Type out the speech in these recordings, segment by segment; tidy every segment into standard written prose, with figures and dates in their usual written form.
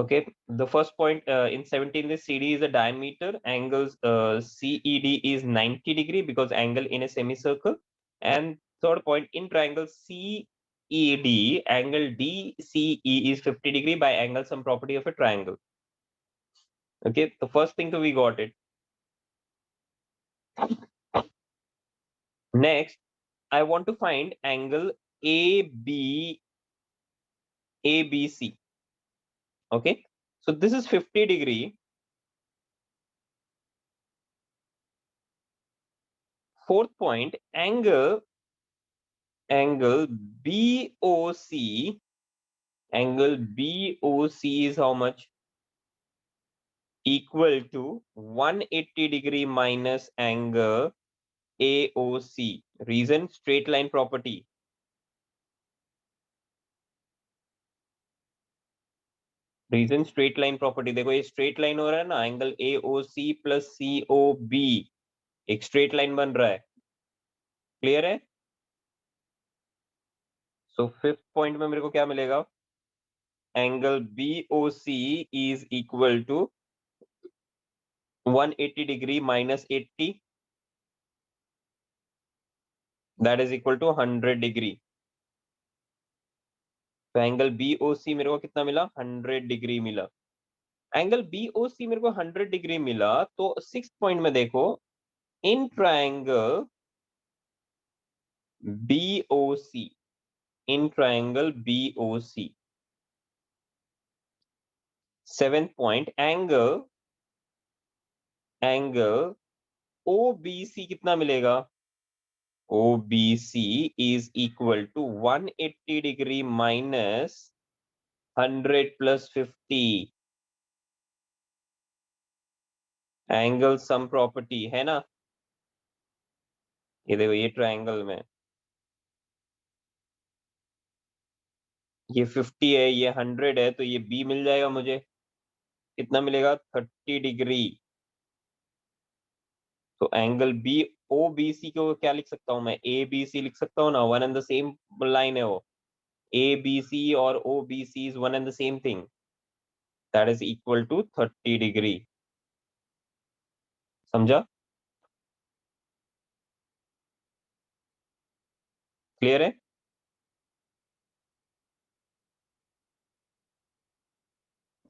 Okay, the first point in 17, this CD is a diameter, angles CED is 90 degree because angle in a semicircle. And third point, in triangle CED, angle DCE is 50 degree by angle some property of a triangle. Okay, the first thing, so we got it. Next, I want to find angle ABC. Okay, so this is 50 degree. Fourth point, angle BOC. Angle BOC is how much? Equal to 180 degree minus angle AOC. Reason, straight line property. Reason straight line property. देखो ये straight line हो रहा है ना, angle AOC plus COB एक straight line बन रहा है. क्लियर है? सो फिफ्थ पॉइंट में मेरे को क्या मिलेगा? Angle BOC is equal to 180 degree minus 80, that is equal to 100 degree. तो एंगल BOC मेरे को कितना मिला? 100 डिग्री मिला. एंगल BOC मेरे को 100 डिग्री मिला. तो सिक्स पॉइंट में देखो, in triangle BOC, in triangle BOC. Seventh point, angle OBC कितना मिलेगा? OBC is equal to 180 degree minus 100 plus 50. Angle sum property है ना. ये देखो, ये ट्रायंगल में ये 50 है, ये 100 है, तो ये B मिल जाएगा मुझे. कितना मिलेगा? 30 डिग्री. तो एंगल OBC को क्या लिख सकता हूं मैं? ABC लिख सकता हूँ ना. One and the same line है वो. ABC और OBC is one and the same thing. That is equal to 30 degree. समझा? क्लियर है?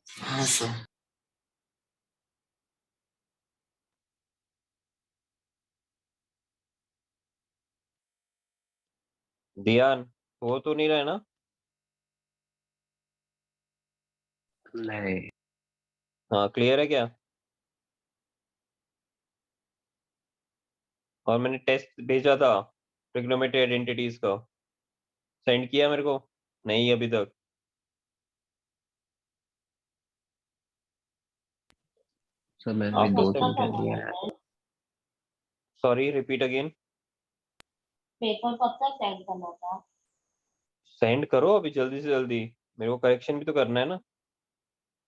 हाँ सर. ध्यान हो तो नहीं रहा है ना? नहीं. हाँ, क्लियर है क्या? और मैंने टेस्ट भेजा था ट्रिग्नोमेट्री आइडेंटिटीज का, सेंड किया मेरे को? नहीं अभी तक. सर मैंने आपको 2-3 कर दिया है. Sorry, repeat again. पेपर कब तक सेंड करना था? सेंड करो अभी जल्दी से जल्दी, मेरे को करेक्शन भी तो करना है ना.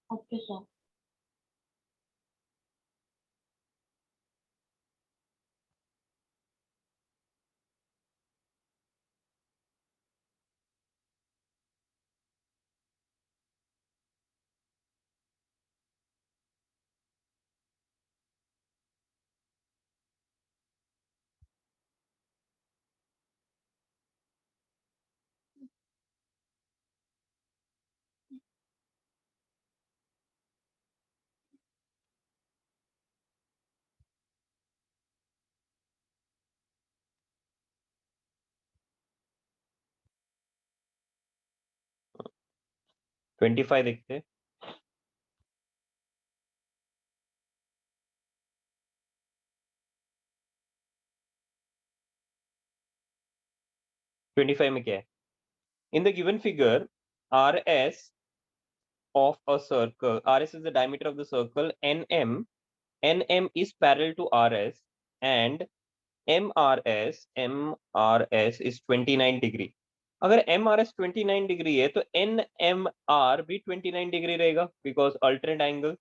Okay sir. ट्वेंटी फाइव देखते. ट्वेंटी फाइव में क्या है? In the given figure, RS of a circle, RS is the diameter of the circle, NM is parallel to RS, and MRS is 29 degree. अगर MRS 29 डिग्री है तो NMR भी 29 degree रहेगा, because alternate angle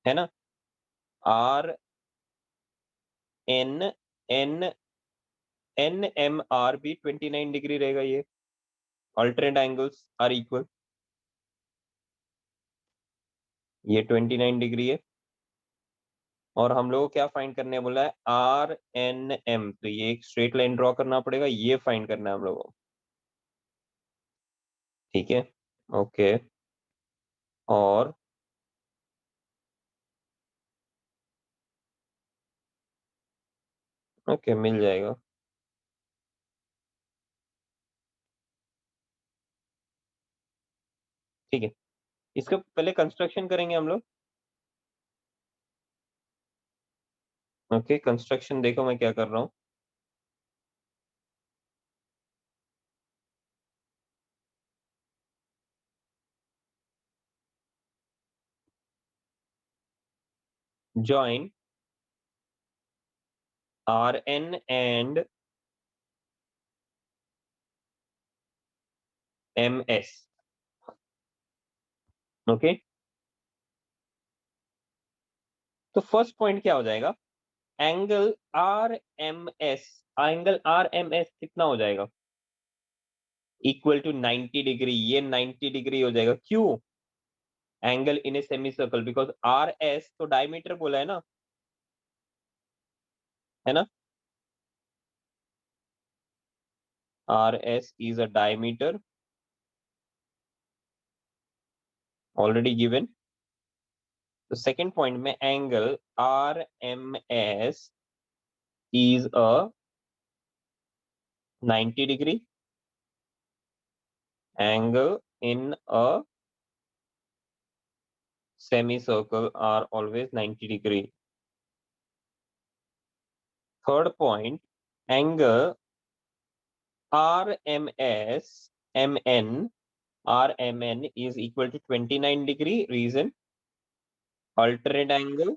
है ना. NMR भी 29 degree रहेगा. ये अल्टरनेट एंगल्स आर इक्वल. ये 29 डिग्री है और हम लोग को क्या फाइंड करने बोला है, RNM। तो ये एक स्ट्रेट लाइन ड्रॉ करना पड़ेगा, ये फाइंड करना है हम लोगों को। ठीक है, ओके। और ओके, मिल जाएगा। ठीक है, इसका पहले कंस्ट्रक्शन करेंगे हम लोग। ओके, कंस्ट्रक्शन देखो मैं क्या कर रहा हूँ। Join RN and MS। Okay, तो फर्स्ट पॉइंट क्या हो जाएगा, एंगल RMS। एंगल RMS कितना हो जाएगा, इक्वल टू 90 डिग्री। ये 90 डिग्री हो जाएगा, क्यों, angle in a semi circle, because RS तो डायमीटर बोला है ना, है ना। RS is a diameter already given। तो सेकंड पॉइंट में angle RMS is a 90 degree angle in a semicircle are always 90 degree। Third point, angle RMS RMN is equal to 29 degree। Reason, alternate angle,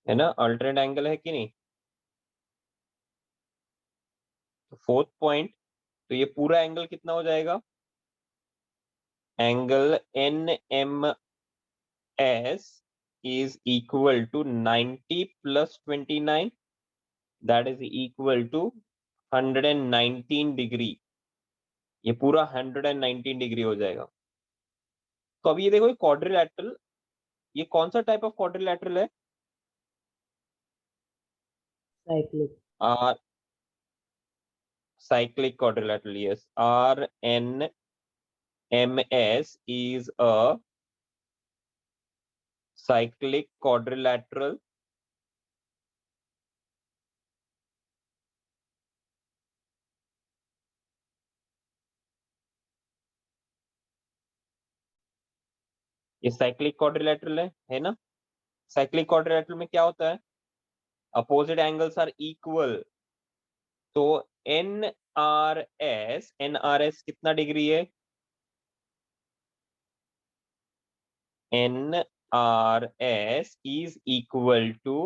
है ना, alternate angle है कि नहीं। Fourth point, तो ये पूरा एंगल कितना हो जाएगा, angle NMS is equal to 90 plus 29, that is equal to 119 degree. ये पूरा 119 डिग्री हो जाएगा। तो अब ये देखो, क्वाड्रिलैटरल, ये कौन सा टाइप ऑफ क्वाड्रिलैटरल है, cyclic. Are cyclic quadrilateral, yes। RNMS is a cyclic quadrilateral ये साइक्लिक क्वाड्रिलैटरल है ना। साइक्लिक क्वाड्रिलैटरल में क्या होता है, अपोजिट एंगल्स आर इक्वल। तो NRS कितना डिग्री है, NRS is equal to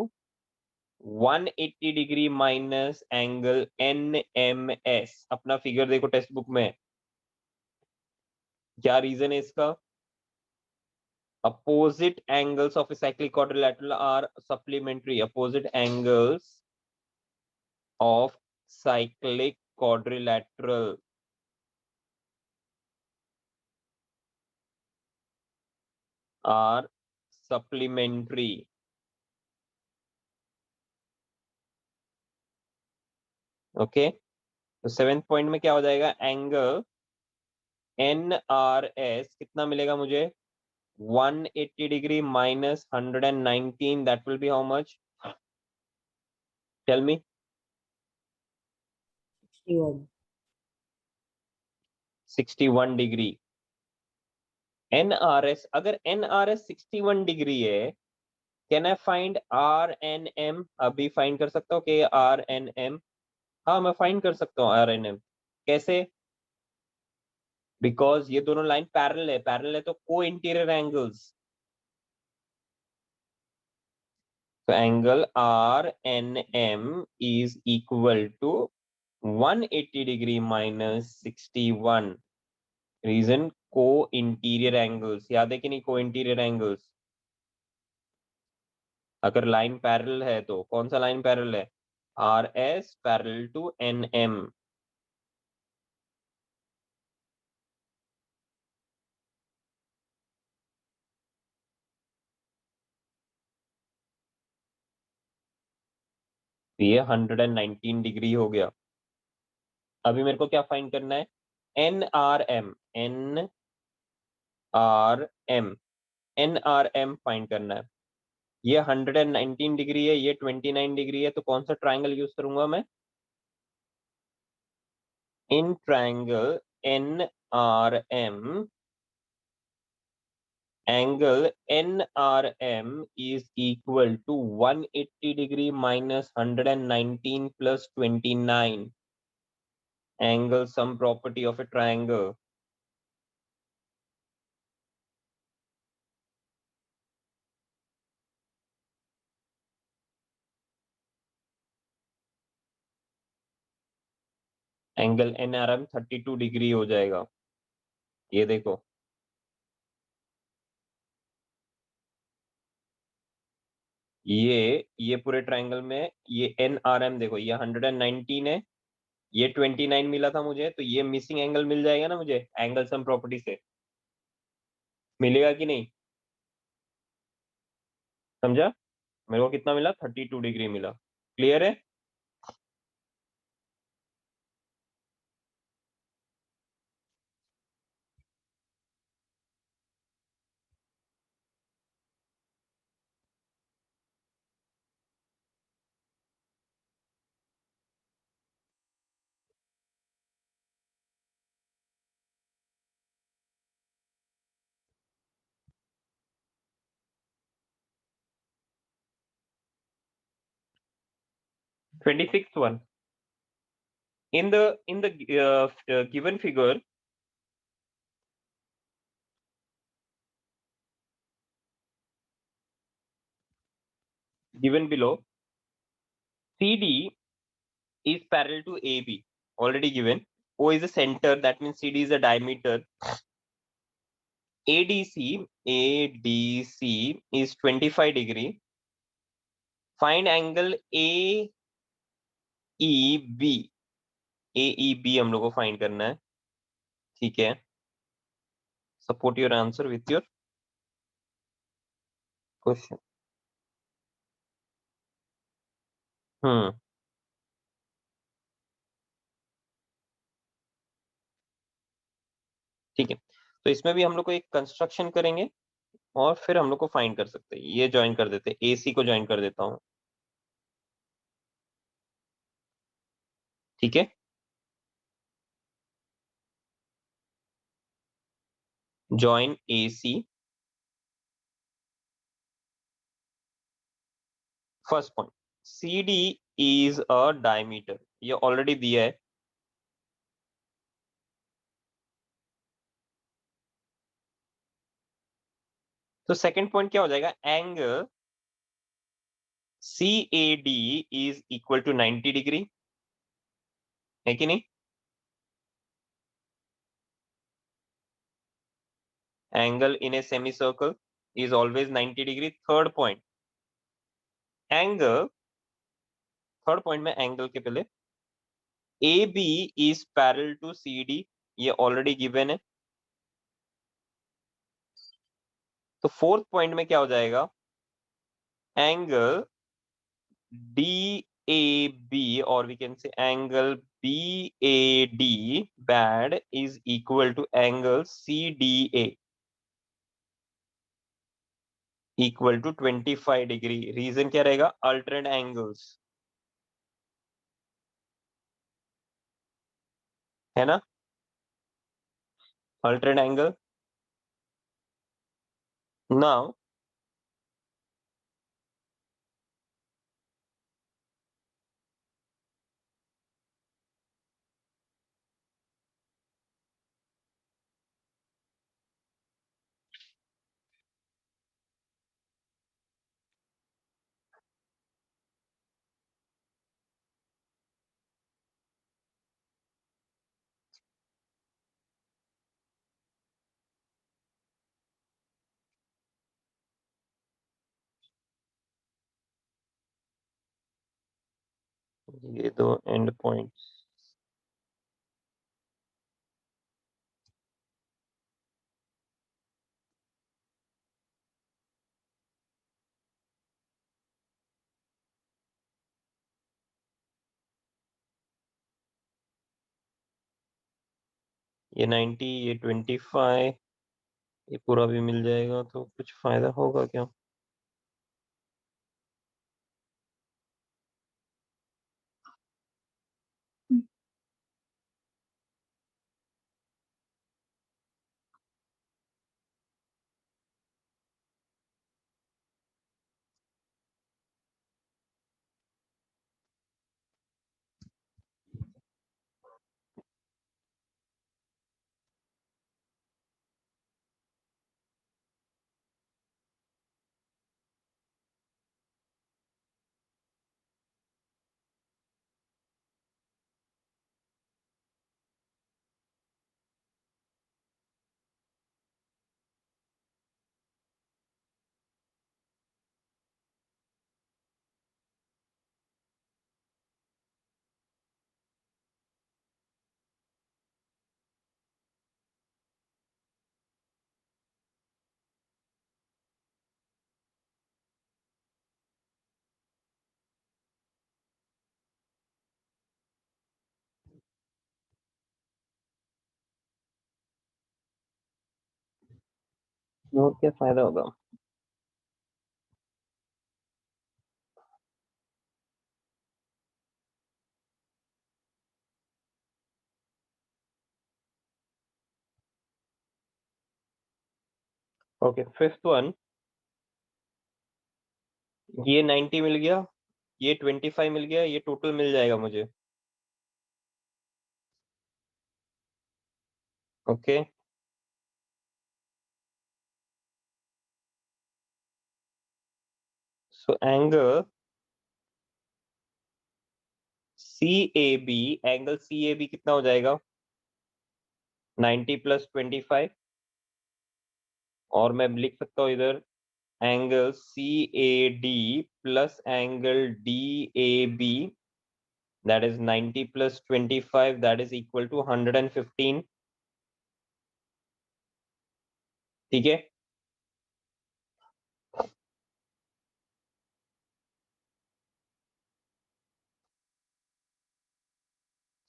180 degree minus angle NMS। अपना फिगर देखो टेक्स्ट बुक में, क्या रीजन है इसका, opposite angles of a cyclic quadrilateral are supplementary। Opposite angles of cyclic quadrilateral are supplementary। Okay, तो सेवेंथ पॉइंट में क्या हो जाएगा, एंगल NRS कितना मिलेगा मुझे, 180 degree minus 119, that will be how much, tell me. 61। 61 degree. NRS, अगर NRS 61 degree है, कैन आई फाइंड RNM। अभी फाइंड कर सकता हूँ कि RNM, हाँ मैं फाइंड कर सकता हूँ RNM। कैसे, बिकॉज ये दोनों लाइन पैरेलल है तो को इंटीरियर एंगल्स। तो angle RNM is equal to 180 degree minus 61। Reason, को इंटीरियर एंगल्स, याद है कि नहीं, को इंटीरियर एंगल्स। अगर लाइन पैरेलल है तो कौन सा लाइन पैरेलल है, RS पैरेलल टू NM। तो ये 119 डिग्री हो गया। अभी मेरे को क्या फाइंड करना है? N R M, N R M, N R M find करना है। ये 119 डिग्री है, ये 29 डिग्री है, तो कौन सा ट्राइंगल यूज करूंगा मैं? In triangle N R M, angle NRM is equal to 180 degree minus 119 plus 29. Angle sum property of a triangle. Angle NRM 32 degree हो जाएगा। ये देखो, ये पूरे ट्राइंगल में ये NRM देखो, ये 119 है, ये 29 मिला था मुझे, तो ये मिसिंग एंगल मिल जाएगा ना मुझे एंगल सम प्रॉपर्टी से। मिलेगा कि नहीं? समझा? मेरे को कितना मिला? 32 डिग्री मिला। क्लियर है? Twenty six one. In the given figure, given below, CD is parallel to AB, already given. O is a center, that means CD is a diameter. ADC is 25 degree. Find angle AEB. AEB हम लोग को find करना है, ठीक है? Support your answer with your question. Hmm, ठीक है। तो इसमें भी हम लोग को एक कंस्ट्रक्शन करेंगे और फिर हम लोग को फाइंड कर सकते हैं। ये ज्वाइन कर देते हैं, AC को ज्वाइन कर देता हूँ, ठीक है? Join AC. First point, CD is a diameter, ये ऑलरेडी दिया है। तो सेकंड पॉइंट क्या हो जाएगा? Angle CAD is equal to 90 degree, है कि नहीं? Angle in a semicircle is always 90 degree. Third point, angle, third point में एंगल के पहले AB is parallel to CD, ये ऑलरेडी गिवन है। तो फोर्थ पॉइंट में क्या हो जाएगा? Angle DAB, or we can say angle BAD, bad, is equal to angle CDA equal to 25 degree. Reason क्या रहेगा? अल्टरनेट एंगल्स, है ना? Alternate angle. नाउ ये दो एंड पॉइंट्स, ये 90, ये 25, ये पूरा भी मिल जाएगा तो कुछ फायदा होगा क्या? और क्या फायदा होगा? ओके, फिफ्थ वन, ये 90 मिल गया, ये 25 मिल गया, ये टोटल मिल जाएगा मुझे। Okay, so angle CAB, angle CAB कितना हो जाएगा? 90 + 25, और मैं लिख सकता हूँ इधर angle CAD plus angle DAB, that is 90 + 25, that is equal to 115. ठीक है,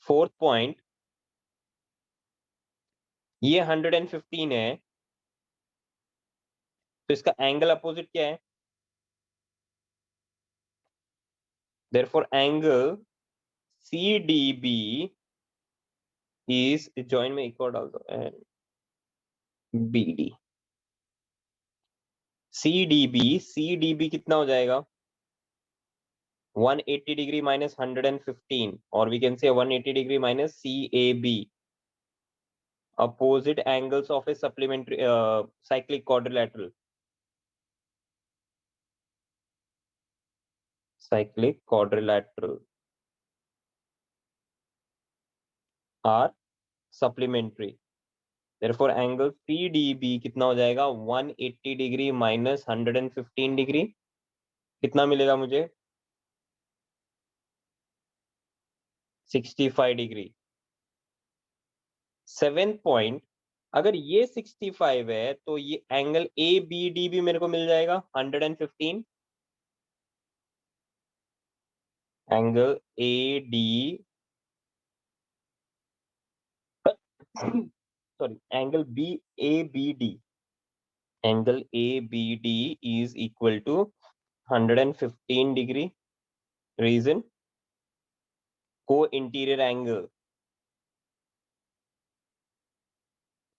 फोर्थ पॉइंट, ये 115 है, तो इसका एंगल अपोजिट क्या है? Therefore angle CDB is, join में एक और डाल दो, and BD, CDB कितना हो जाएगा? 180 degree minus 115, or we can say 180 degree minus CAB, opposite angles of a supplementary cyclic quadrilateral. Cyclic quadrilateral are supplementary. Therefore angle CDB कितना हो जाएगा? 180 डिग्री minus 115 डिग्री, कितना मिलेगा मुझे? 65 डिग्री। 7 पॉइंट, अगर ये 65 है तो ये एंगल ABD भी मेरे को मिल जाएगा 115, angle AD, sorry, angle BABD, angle ABD is equal to 115 degree. Reason, को interior angle.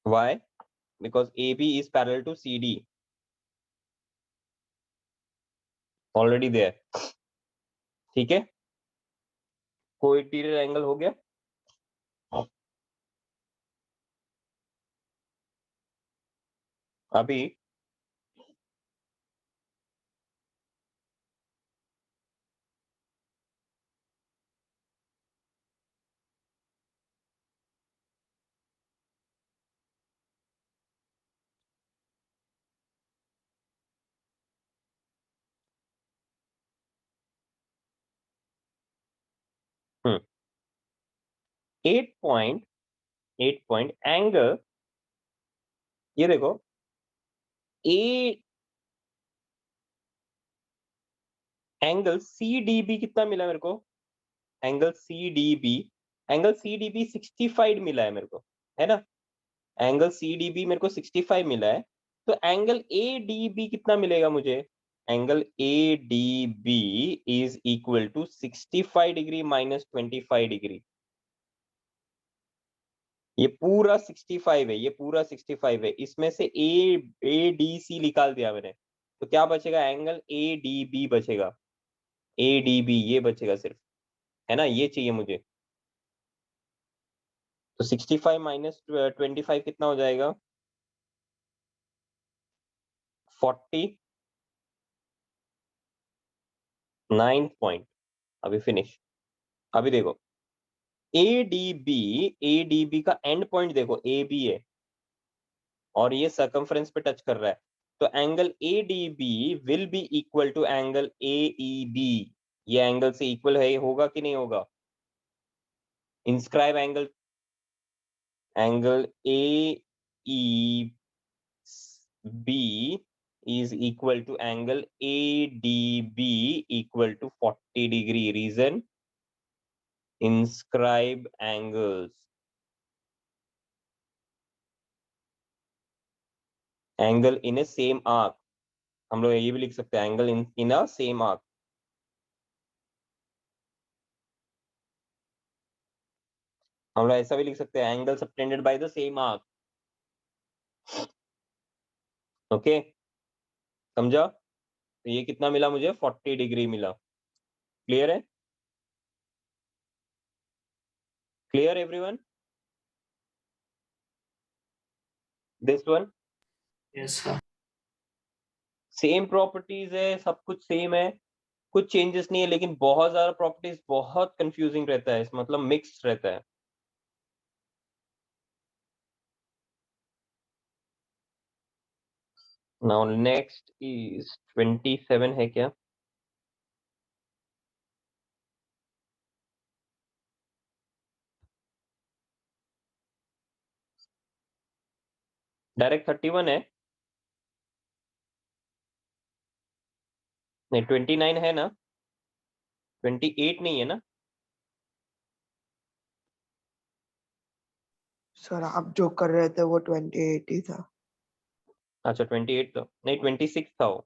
Why? Because AB is parallel to CD, already there. ठीक है, को इंटीरियर एंगल हो गया। अभी हम्म 8 पॉइंट एंगल, ये देखो, ए एंगल CDB कितना मिला मेरे को? एंगल CDB 65 मिला है मेरे को, है ना? एंगल CDB मेरे को 65 मिला है, तो एंगल ADB कितना मिलेगा मुझे? Angle ADB is equal to 65 degree minus 25 degree. ये पूरा 65 है, ये पूरा 65 है, इसमें से ADC निकाल दिया मैंने, तो क्या बचेगा? एंगल ADB बचेगा, ADB ये बचेगा सिर्फ, है ना, ये चाहिए मुझे। तो 65 माइनस 25 कितना हो जाएगा? 49 पॉइंट। अभी फिनिश। अभी देखो ADB का एंड पॉइंट देखो, AB है और ये सर्कमफ्रेंस पे टच कर रहा है, तो angle ADB will be equal to angle AEB। ये एंगल से इक्वल है, होगा कि नहीं होगा? Inscribe angle AEB is equal to angle ADB equal to 40 degree. Reason? Inscribe angles. Angle in a same arc. हम लोग ये भी लिख सकते हैं, angle in a same arc. हम लोग ऐसा भी लिख सकते हैं, angle subtended by the same arc. Okay, समझा? तो ये कितना मिला मुझे? 40 डिग्री मिला। क्लियर है? Clear everyone? This one Yes, sir. Same properties है, सब कुछ सेम है, कुछ चेंजेस नहीं है, लेकिन बहुत ज्यादा प्रॉपर्टीज, बहुत कंफ्यूजिंग रहता है, मतलब मिक्स रहता है। नाउ नेक्स्ट इज 27 है क्या? डायरेक्ट 31 है? नहीं, 29 है ना? 28 नहीं है ना? सर आप जो कर रहे थे वो 28 ही था। अच्छा 28 तो नहीं, 26 था वो।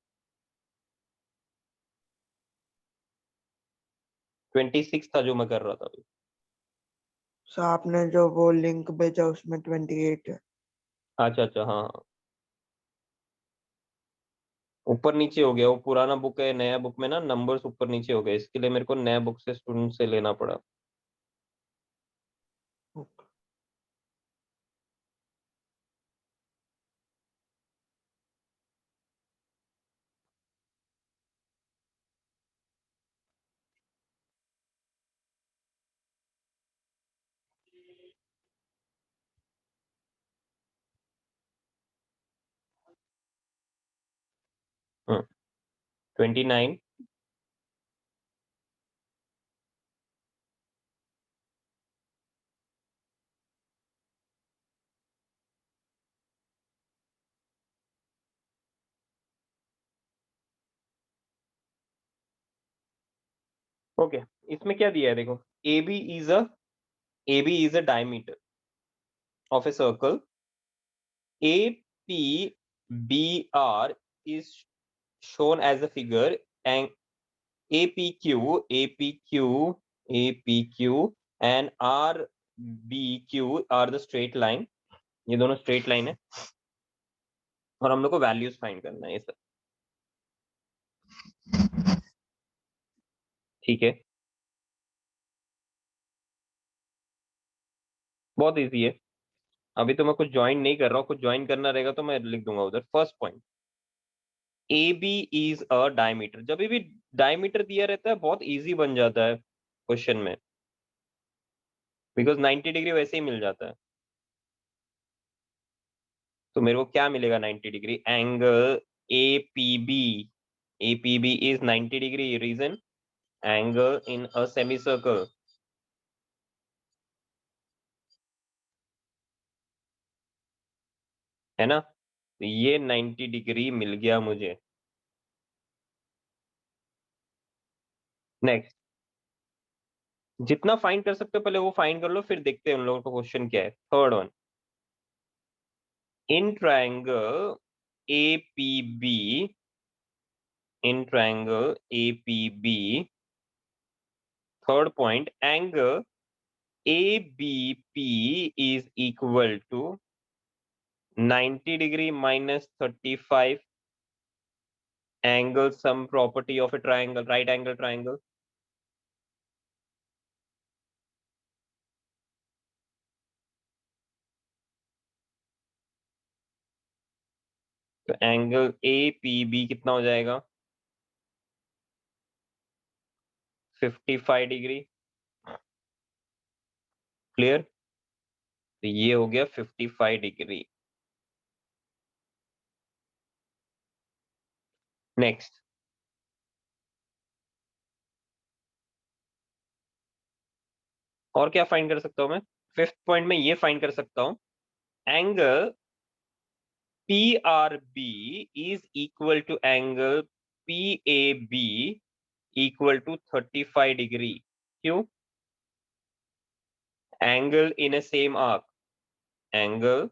26 था जो मैं कर रहा था अभी। सर आपने जो वो लिंक भेजा उसमें 28 है। अच्छा अच्छा, हाँ हाँ, ऊपर नीचे हो गया, वो पुराना बुक है, नया बुक में ना नंबर्स ऊपर नीचे हो गए, इसके लिए मेरे को नया बुक से स्टूडेंट से लेना पड़ा। ओके। 29 ओके। इसमें क्या दिया है देखो, AB is a diameter of a circle, APBR is shown as a figure, and APQ and RBQ are the straight line। ये दोनों स्ट्रेट लाइन है और हम लोग को वैल्यूज फाइंड करना है ये सब। ठीक है, बहुत इजी है। अभी तो मैं कुछ ज्वाइन नहीं कर रहा हूँ, कुछ ज्वाइन करना रहेगा तो मैं लिख दूंगा उधर। First point, AB is a diameter. जब भी डायमीटर दिया रहता है बहुत इजी बन जाता है क्वेश्चन में, बिकॉज 90 डिग्री वैसे ही मिल जाता है। तो मेरे को क्या मिलेगा? 90 degree. Angle APB, APB is 90 degree. Reason? Angle in a semicircle, है ना? तो ये 90 डिग्री मिल गया मुझे। नेक्स्ट, जितना फाइंड कर सकते हो पहले वो फाइंड कर लो, फिर देखते हैं उन लोगों का क्वेश्चन क्या है। Third one, in triangle APB, in triangle APB, third point, angle ABP is equal to 90 degree minus 35, angle sum property of a triangle, right angle triangle. तो एंगल APB कितना हो जाएगा? 55 डिग्री। क्लियर? तो ये हो गया 55 डिग्री। नेक्स्ट, और क्या फाइंड कर सकता हूं मैं? फिफ्थ पॉइंट में ये फाइंड कर सकता हूं, angle PRB is equal to angle PAB equal to 35 degree. क्यों? Angle in a same arc. Angle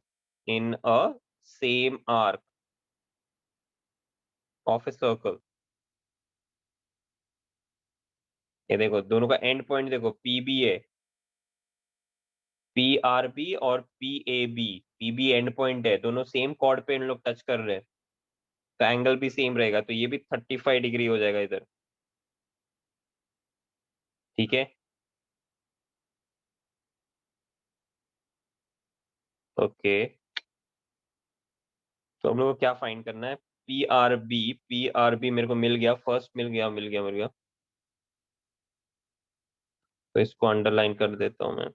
in a same arc of a circle. ये देखो दोनों का एंड पॉइंट देखो, PB है, PRB और PAB, PB एंड पॉइंट है, दोनों सेम कॉर्ड पे इन लोग टच कर रहे हैं, तो एंगल भी सेम रहेगा, तो ये भी 35 डिग्री हो जाएगा इधर। ठीक है, ओके। तो हम लोग को क्या फाइंड करना है? PRB मेरे को मिल गया, फर्स्ट मिल गया। तो इसको अंडरलाइन कर देता हूं मैं।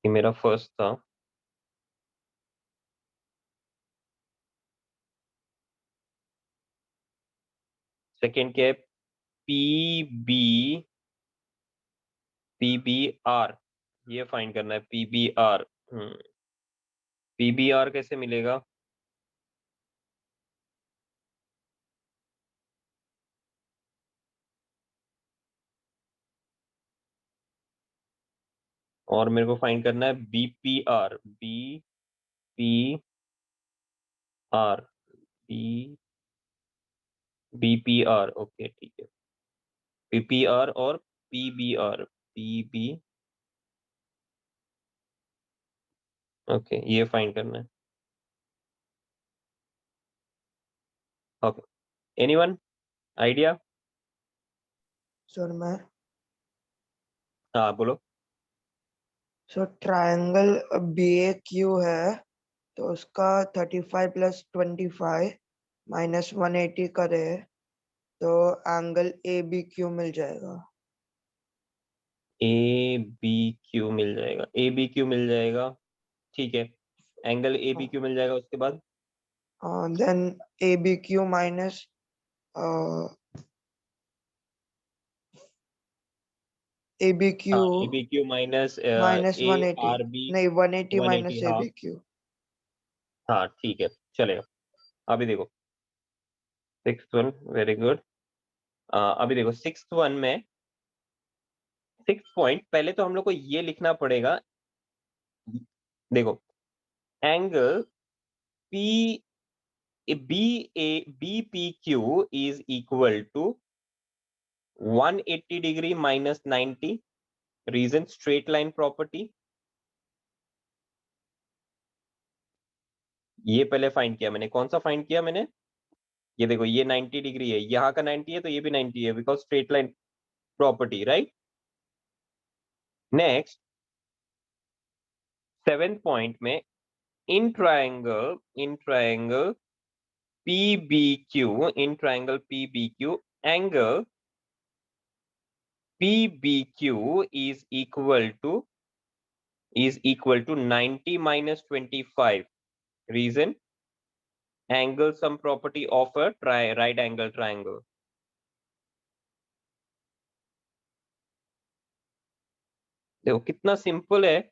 ये मेरा फर्स्ट था। सेकंड क्या है? PBR, ये फाइंड करना है PBR। PBR कैसे मिलेगा? और मेरे को फाइंड करना है BPR, BPR, ओके ठीक है। PPR और PBR, ओके, ये फाइंड करना है। Okay, anyone idea? सर मैं हाँ बोलो। सर ट्रायंगल BAQ है, तो उसका 35 प्लस 25 माइनस 180 करे तो एंगल ABQ मिल जाएगा। ABQ मिल जाएगा, ABQ मिल जाएगा, ठीक है। एंगल ABQ मिल जाएगा, उसके बाद then ABQ minus ABQ ABQ minus minus 180, ARB नहीं 180 माइनस 180, हाँ ABQ। हाँ ठीक है, चलेगा। अभी देखो सिक्स्थ वन, वेरी गुड। अभी देखो सिक्स्थ वन में, सिक्स पॉइंट, पहले तो हम लोग को ये लिखना पड़ेगा। देखो angle BPQ is equal to 180 degree minus 90, reason straight line property. ये पहले फाइंड किया मैंने, कौन सा फाइंड किया मैंने? ये देखो ये 90 डिग्री है, यहाँ का 90 है तो ये भी 90 है, because straight line property, right. Next seventh point में, in triangle PBQ, in triangle PBQ, angle PBQ is equal to 90 minus 25, reason angle sum property of a right angle triangle. देखो कितना सिंपल है,